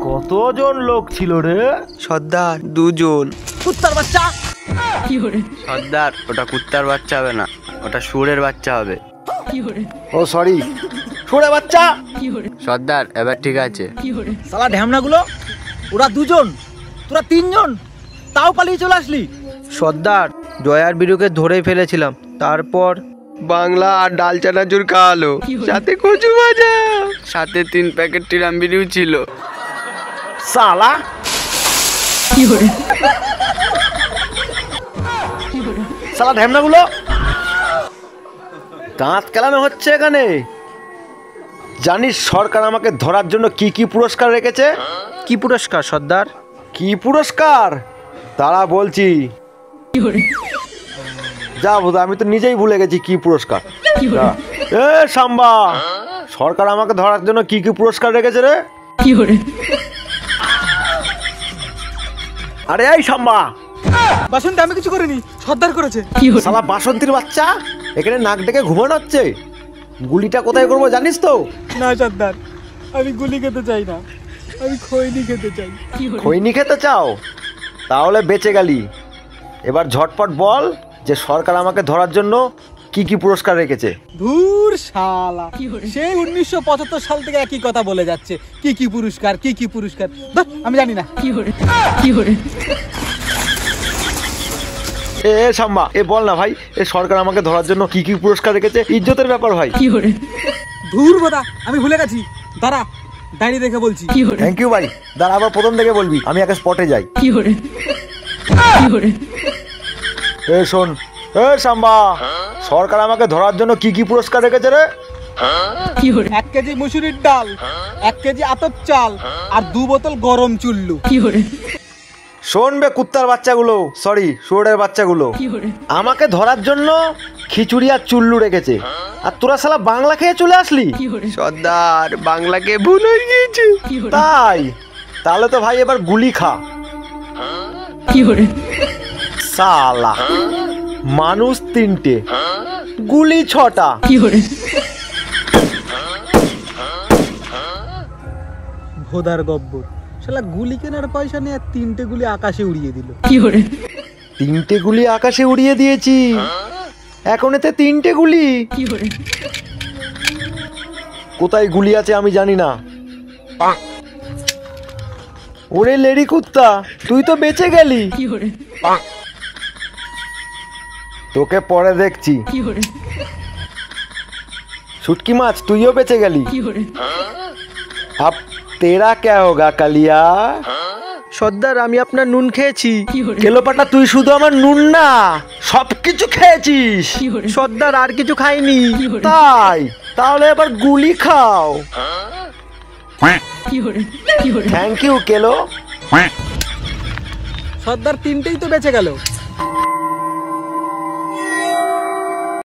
কতজন লোক ছিল রে? সর্দার 2 জন। কুত্তার বাচ্চা। সর্দার ওটা কুত্তার বাচ্চা হবে না, ওটা শুয়োরের বাচ্চা হবে। ও সরি, শুয়োরের বাচ্চা। সর্দার এবার ঠিক আছে। শালা ঢ্যামনাগুলো, ওরা 2 জন, তোরা 3 জন, তাও পালিয়ে চলে আসলি। সর্দার জয়ার বিরুকে ধরেই ফেলেছিলাম, তারপর বাংলা আর ডাল চানাচুর খাওয়ালো, সাথে কচু ভাজা, সাথে 3 প্যাকেট টিরাম বিড়িও ছিল। শালা শালা ঢ্যামনাগুলো, দাঁত কেলানো হচ্ছে এখানে। জানিস সরকার আমাকে ধরার জন্য কি কি পুরস্কার রেখেছে? কি পুরস্কার সর্দার? কি পুরস্কার তারা বলছি। যা বোধ, আমি তো নিজেই ভুলে গেছি কি পুরস্কার। এ সাম্বা, সরকার আমাকে ধরার জন্য কি কি পুরস্কার রেখেছে রে? আরে এই সাম্বা, বাসন্তী আমি কিছু করিনি, সর্দার করেছে। শালা বাসন্তীর বাচ্চা, এখানে নাক ডেকে ঘুমানো হচ্ছে। গুলিটা কোথায় করবো জানিস তো? না সর্দার, আমি গুলি খেতে চাই না, আমি খৈনি খেতে চাই। খৈনি খেতে চাও? তাহলে বেঁচে গেলি। এবার ঝটপট বল যে সরকার আমাকে ধরার জন্য কি কি পুরস্কার রেখেছে। ধুর শালা, সেই 1975 সাল থেকে একই কথা বলে যাচ্ছে, কি কি পুরস্কার, কি কি পুরস্কার। আমি জানি না। এ সাম্বা, এ বল না ভাই, এ সরকার আমাকে ধরার জন্য কি কি পুরস্কার রেখেছে। ইজ্জতের ব্যাপার ভাই। ধুর বোদা, আমি ভুলে গেছি, দাঁড়া ডায়েরি দেখে বলছি। থ্যাংক ইউ ভাই, দাঁড়া আবার প্রথম থেকে বলবি, আমি আগে স্পটে যাই। এ শোন, এ সাম্বা, সরকার আমাকে ধরার জন্য কি কি পুরস্কার রেখেছে রে? 1 কেজি মুসুরির ডাল, 1 কেজি আতপ চাল, আর 2 বোতল গরম চুল্লু। শোন বে কুত্তার বাচ্চাগুলো, সরি শুয়োরের বাচ্চাগুলো, আমাকে ধরার জন্য খিচুড়ি আর চুল্লু রেখেছে, আর তোরা শালা বাংলা খেয়ে চলে আসলি। সর্দার বাংলাকে ভুল হয়ে গিয়েছে। তাই? তাহলে তো ভাই এবার গুলি খা। শালা মানুষ 3টে, গুলি 6টা। ভোদার গব্বর, শালা গুলি কেনার পয়সা নিয়ে 3টে গুলি আকাশে উড়িয়ে দিল। 3টে গুলি আকাশে উড়িয়ে দিয়েছি, এখন এতে 3টে গুলি। কোথায় গুলি আছে আমি জানি না। ওরে লেডি কুত্তা, তুই তো বেঁচে গেলি। তোকে পরে দেখছি। শুটকি মাছ, তুইও বেঁচে গেলি। আব তেরা ক্যা হোগা কালিয়া? সর্দার আমি আপনার নুন খেয়েছি। কেলোপাটা, তুই শুধু আমার নুন না, সবকিছু খেয়েছিস। সর্দার আর কিছু খাইনি। তাই? তাহলে এবার গুলি খাও। Thank you কেলো। সর্দার 3টেই তো বেঁচে গেল।